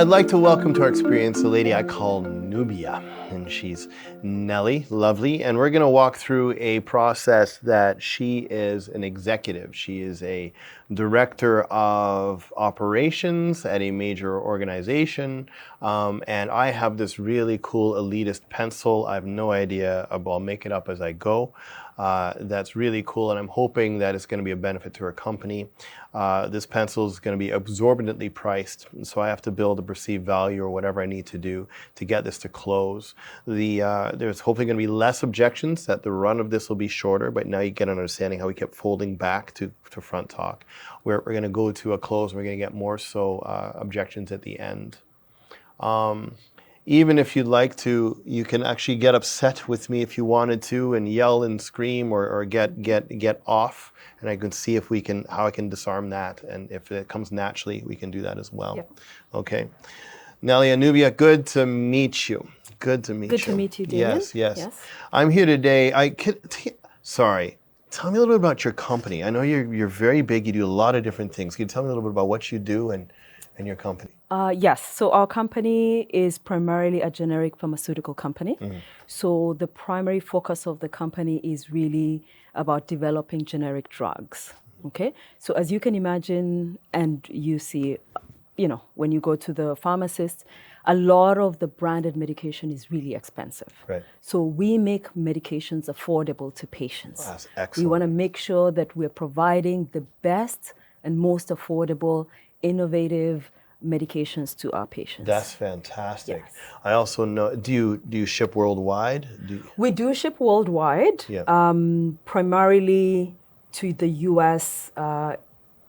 I'd like to welcome to our experience a lady I call Nubia, and she's Nelly, lovely, and we're going to walk through a process that she is an executive. She is a director of operations at a major organization, and I have this really cool elitist pencil. I have no idea, I'll make it up as I go. That's really cool, and I'm hoping that it's going to be a benefit to her company. This pencil is going to be absorbently priced, so I have to build a perceived value or whatever I need to do to get this to close. There's hopefully going to be less objections, that the run of this will be shorter, but now you get an understanding how we kept folding back to front talk. We're going to go to a close, and we're going to get more so objections at the end. Even if you'd like to, you can actually get upset with me if you wanted to and yell and scream or get off, and I can see if how I can disarm that, and if it comes naturally, we can do that as well. Yep. Okay. Nelly and Nubia, good to meet you. Good to meet you. Good to meet you, Damian. Yes. I'm here today. Sorry. Tell me a little bit about your company. I know you're very big. You do a lot of different things. Can you tell me a little bit about what you do and your company? Yes. So our company is primarily a generic pharmaceutical company. Mm-hmm. So the primary focus of the company is really about developing generic drugs. Okay. So as you can imagine, and you see, when you go to the pharmacist, a lot of the branded medication is really expensive. Right. So we make medications affordable to patients. Oh, that's excellent. We want to make sure that we're providing the best and most affordable, innovative medications to our patients. That's fantastic. Yes. I also know, do you ship worldwide? We do ship worldwide, primarily to the US,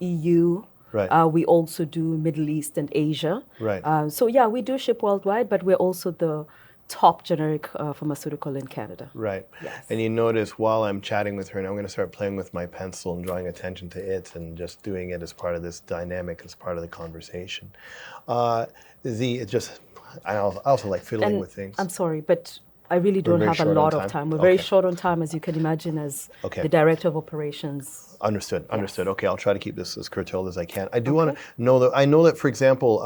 EU. Right. We also do Middle East and Asia. Right. We do ship worldwide, but we're also the top generic pharmaceutical in Canada. Right. Yes. And you notice while I'm chatting with her, and I'm going to start playing with my pencil and drawing attention to it and just doing it as part of this dynamic, as part of the conversation. I also like fiddling with things. I'm sorry, but I really don't have a lot of time. We're very short on time, as you can imagine, as the director of operations. Understood. Okay, I'll try to keep this as curtailed as I can. I do want to know that, I know that, for example,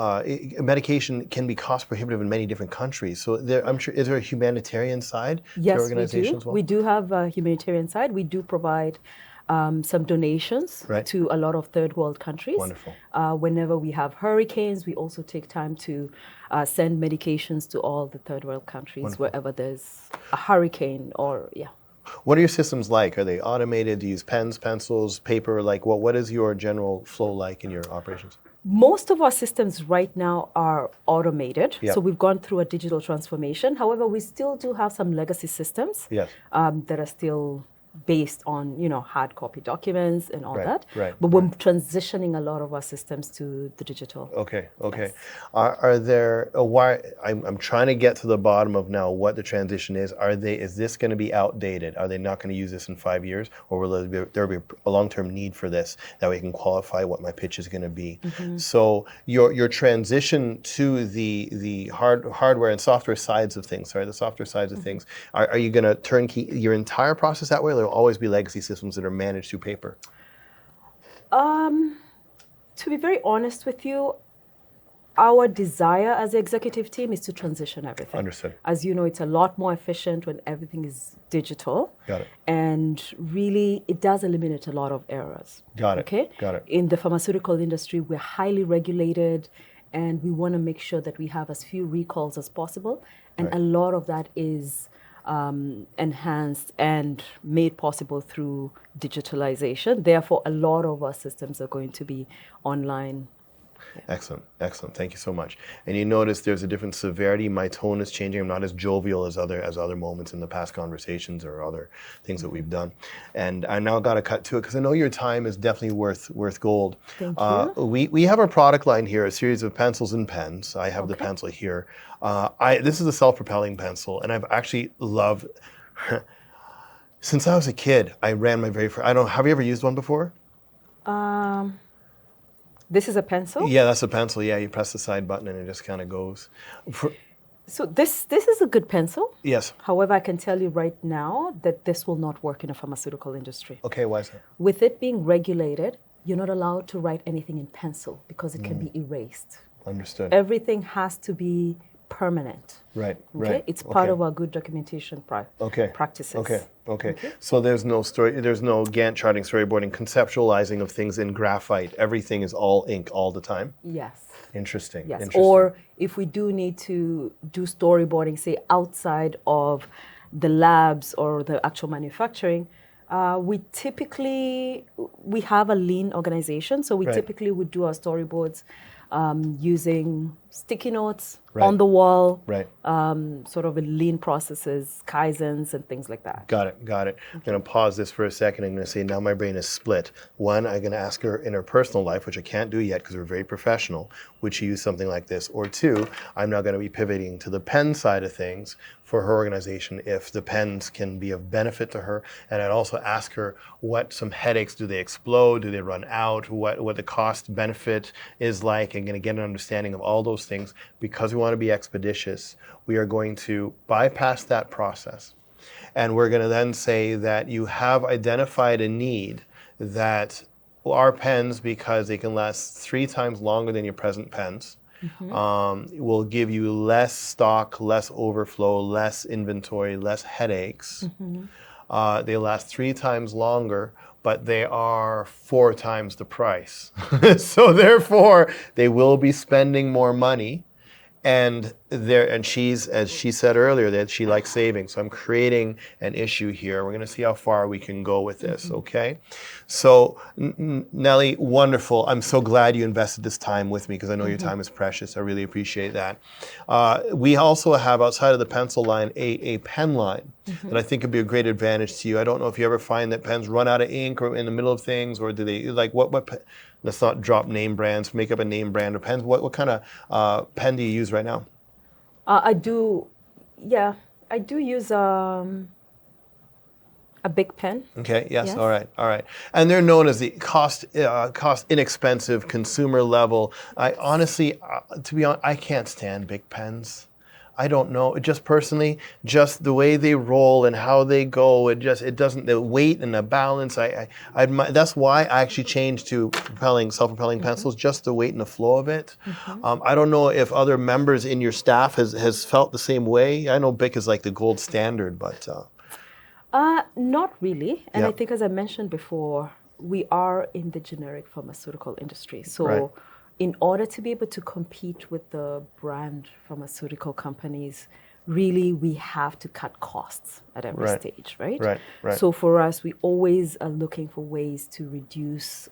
medication can be cost prohibitive in many different countries. So I'm sure, is there a humanitarian side to your organization as well? We do have a humanitarian side. We do provide some donations to a lot of third world countries. Wonderful. Whenever we have hurricanes, we also take time to send medications to all the third world countries. Wonderful. Wherever there's a hurricane What are your systems like? Are they automated? Do you use pens, pencils, paper? Like what is your general flow like in your operations? Most of our systems right now are automated. Yep. So we've gone through a digital transformation. However, we still do have some legacy systems that are still based on hard copy documents and all that. Right. But we're transitioning a lot of our systems to the digital. Okay. Yes. Are there why I'm trying to get to the bottom of now what the transition is. Is this going to be outdated? Are they not going to use this in 5 years, or will there be a long-term need for this that we can qualify what my pitch is going to be? Mm-hmm. So your transition to the hardware and software sides of things, the software sides of things, are you going to turnkey your entire process that way? There will always be legacy systems that are managed through paper? To be very honest with you, our desire as the executive team is to transition everything. Understood. As you know, it's a lot more efficient when everything is digital. Got it. And really, it does eliminate a lot of errors. Got it. Okay? Got it. In the pharmaceutical industry, we're highly regulated, and we want to make sure that we have as few recalls as possible. And a lot of that is enhanced and made possible through digitalization. Therefore, a lot of our systems are going to be online. Excellent. Thank you so much. And you notice there's a different severity. My tone is changing. I'm not as jovial as other moments in the past conversations or other things that we've done. And I now got to cut to it because I know your time is definitely worth gold. Thank you. We have our product line here, a series of pencils and pens. I have the pencil here. This is a self-propelling pencil, and I've actually loved. Since I was a kid, I ran my very first. Have you ever used one before? This is a pencil? Yeah, that's a pencil. Yeah, you press the side button and it just kind of goes. So this is a good pencil. Yes. However, I can tell you right now that this will not work in a pharmaceutical industry. Okay, why is that? With it being regulated, you're not allowed to write anything in pencil because it can be erased. Understood. Everything has to be permanent. Right. Okay, Right. it's part of our good documentation practices. Okay. So there's no Gantt charting, storyboarding, conceptualizing of things in graphite. Everything is all ink all the time. Yes. Interesting. Yes. Interesting. Or if we do need to do storyboarding, say outside of the labs or the actual manufacturing, we have a lean organization, so we Right. typically would do our storyboards using sticky notes Right. on the wall, Right. sort of lean processes, kaizens, and things like that. Got it. Got it. I'm going to pause this for a second. I'm going to say now my brain is split. One, I'm going to ask her in her personal life, which I can't do yet because we're very professional, would she use something like this? Or two, I'm now going to be pivoting to the pen side of things for her organization if the pens can be of benefit to her. And I'd also ask her what some headaches, do they explode? Do they run out? What the cost benefit is like. I'm going to get an understanding of all those things. Because we want to be expeditious, we are going to bypass that process. And we're going to then say that you have identified a need that our pens, because they can last 3 times longer than your present pens, will give you less stock, less overflow, less inventory, less headaches. They last 3 times longer, but they are 4 times the price. So therefore, they will be spending more money. And she's, as she said earlier, that she likes saving. So I'm creating an issue here. We're going to see how far we can go with this, okay? So, Nellie, wonderful. I'm so glad you invested this time with me because I know your time is precious. I really appreciate that. We also have, outside of the pencil line, a pen line that I think could be a great advantage to you. I don't know if you ever find that pens run out of ink or in the middle of things, or do they, like, let's not drop name brands, make up a name brand of pens. What kind of pen do you use right now? I do use a big pen. Okay, yes, Yes. all right. And they're known as the cost inexpensive, consumer level. I honestly, to be honest, I can't stand big pens. I don't know, just personally, just the way they roll and how they go, it doesn't, the weight and the balance, I that's why I actually changed to self-propelling pencils, just the weight and the flow of it. I don't know if other members in your staff has felt the same way. I know Bic is like the gold standard, but... Not really. And I Yep. think, as I mentioned before, we are in the generic pharmaceutical industry. So Right. in order to be able to compete with the brand pharmaceutical companies, really we have to cut costs at every Right. stage, right? Right. So for us, we always are looking for ways to reduce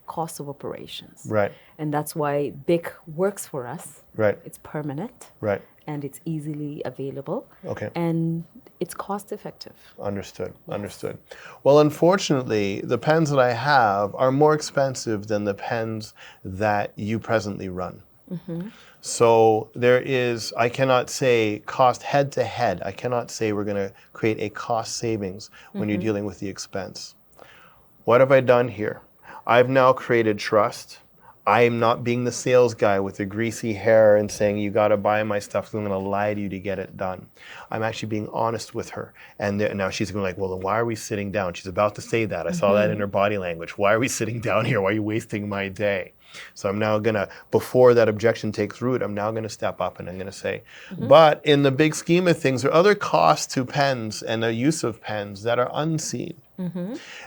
cost of operations. Right. And that's why BIC works for us. Right. It's permanent. Right. And it's easily available. Okay. And it's cost effective. Understood. Well, unfortunately, the pens that I have are more expensive than the pens that you presently run. So I cannot say cost head to head. I cannot say we're going to create a cost savings when you're dealing with the expense. What have I done here? I've now created trust. I am not being the sales guy with the greasy hair and saying, you got to buy my stuff because I'm going to lie to you to get it done. I'm actually being honest with her. And now she's going like, well, then why are we sitting down? She's about to say that. I saw that in her body language. Why are we sitting down here? Why are you wasting my day? So I'm now going to, before that objection takes root, I'm now going to step up and I'm going to say, but in the big scheme of things, there are other costs to pens and the use of pens that are unseen.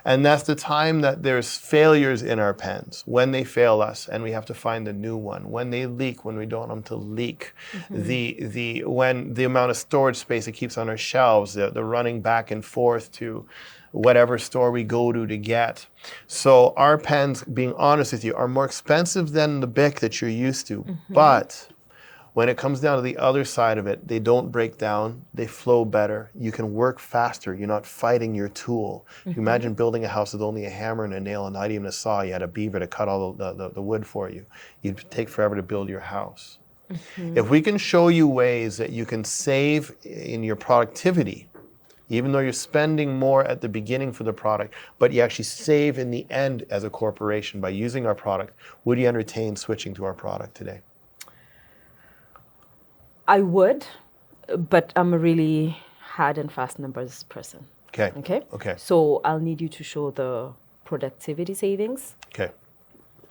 And that's the time that there's failures in our pens, when they fail us and we have to find a new one, when they leak, when we don't want them to leak, when the amount of storage space it keeps on our shelves, the running back and forth to whatever store we go to get. So our pens, being honest with you, are more expensive than the Bic that you're used to, but when it comes down to the other side of it, they don't break down, they flow better, you can work faster, you're not fighting your tool. You imagine building a house with only a hammer and a nail and not even a saw, you had a beaver to cut all the wood for you. You'd take forever to build your house. If we can show you ways that you can save in your productivity, even though you're spending more at the beginning for the product, but you actually save in the end as a corporation by using our product, would you entertain switching to our product today? I would, but I'm a really hard and fast numbers person. Okay. So I'll need you to show the productivity savings. Okay.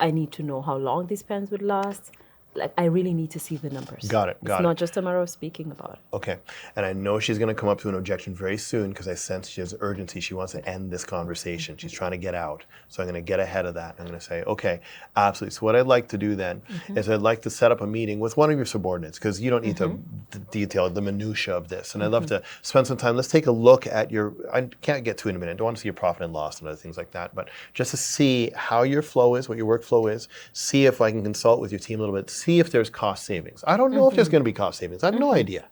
I need to know how long these pens would last. like I really need to see the numbers. Got it. It's not just a matter of speaking about it. Okay. And I know she's going to come up to an objection very soon because I sense she has urgency. She wants to end this conversation. She's trying to get out. So I'm going to get ahead of that. I'm going to say, okay, absolutely. So what I'd like to do then is I'd like to set up a meeting with one of your subordinates because you don't need to detail the minutia of this. And I'd love to spend some time. Let's take a look at I can't get too in a minute. I don't want to see your profit and loss and other things like that. But just to see how your flow is, what your workflow is, see if I can consult with your team a little bit, see if there's cost savings. I don't know if there's going to be cost savings. I have no idea.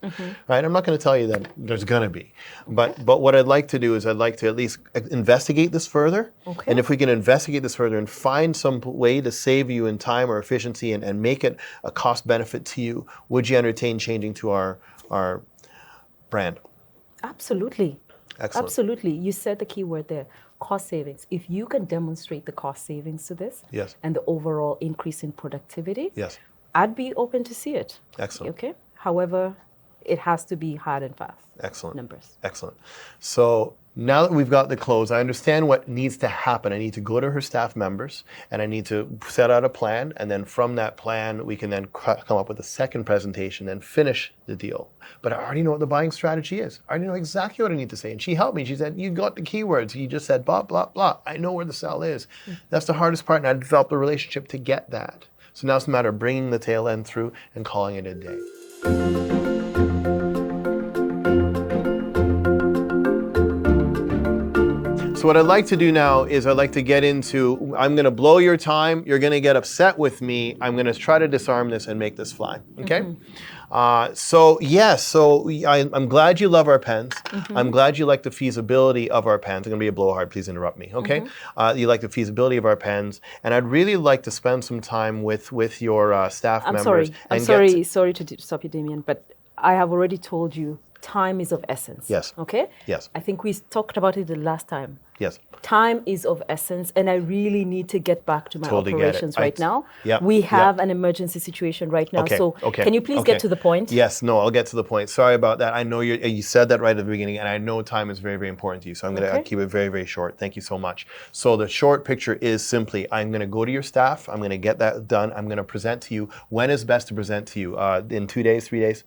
Right? I'm not going to tell you that there's going to be. But what I'd like to do is I'd like to at least investigate this further. Okay. And if we can investigate this further and find some way to save you in time or efficiency and make it a cost benefit to you, would you entertain changing to our brand? Absolutely. Excellent. Absolutely. You said the key word there, cost savings. If you can demonstrate the cost savings to this Yes. and the overall increase in productivity, Yes. I'd be open to see it. Excellent. Okay. However, it has to be hard and fast. Excellent. Numbers. Excellent. So now that we've got the close, I understand what needs to happen. I need to go to her staff members and I need to set out a plan. And then from that plan, we can then come up with a second presentation and finish the deal. But I already know what the buying strategy is. I already know exactly what I need to say. And she helped me. She said, you got the keywords. You just said blah, blah, blah. I know where the sell is. That's the hardest part. And I developed a relationship to get that. So now it's a matter of bringing the tail end through and calling it a day. So what I'd like to do now is I'd like to get into, I'm going to blow your time. You're going to get upset with me. I'm going to try to disarm this and make this fly. Okay? So I'm glad you love our pens. I'm glad you like the feasibility of our pens. I'm going to be a blowhard. Please interrupt me. Okay? You like the feasibility of our pens. And I'd really like to spend some time with your staff members. I'm sorry to stop you, Damian, but I have already told you time is of essence. Yes. Okay? Yes. I think we talked about it the last time. Yes. Time is of essence, and I really need to get back to my operations right now. Yep. We have an emergency situation right now, so can you please get to the point? Yes, no, I'll get to the point. Sorry about that. I know you said that right at the beginning, and I know time is very, very important to you, so I'm going to keep it very, very short. Thank you so much. So the short picture is simply, I'm going to go to your staff, I'm going to get that done, I'm going to present to you. When is best to present to you? In 2 days, 3 days?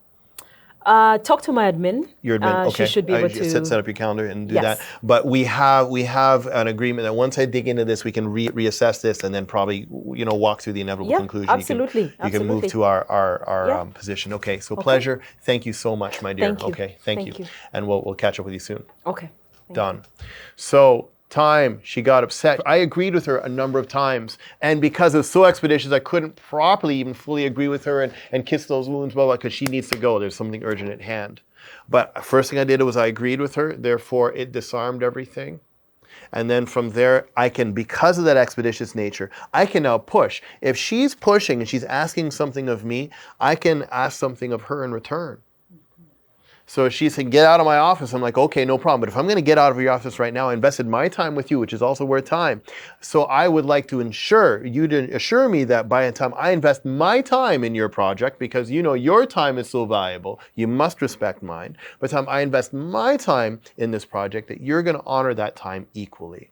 Talk to my admin. Your admin, okay. She should be able to set up your calendar and do that. But we have an agreement that once I dig into this, we can reassess this and then probably walk through the inevitable conclusion. Absolutely. You can move to our position. Okay. So pleasure. Thank you so much, my dear. Thank you. Okay. Thank you. And we'll catch up with you soon. Okay. Done. So. Time, she got upset. I agreed with her a number of times, and because it was so expeditious, I couldn't properly even fully agree with her and kiss those wounds, blah, blah, because she needs to go. There's something urgent at hand. But first thing I did was I agreed with her, therefore it disarmed everything. And then from there, because of that expeditious nature, I can now push. If she's pushing and she's asking something of me, I can ask something of her in return. So she said, get out of my office. I'm like, okay, no problem. But if I'm going to get out of your office right now, I invested my time with you, which is also worth time. So I would like to assure me that by the time I invest my time in your project, because your time is so valuable, you must respect mine. By the time I invest my time in this project, that you're going to honor that time equally.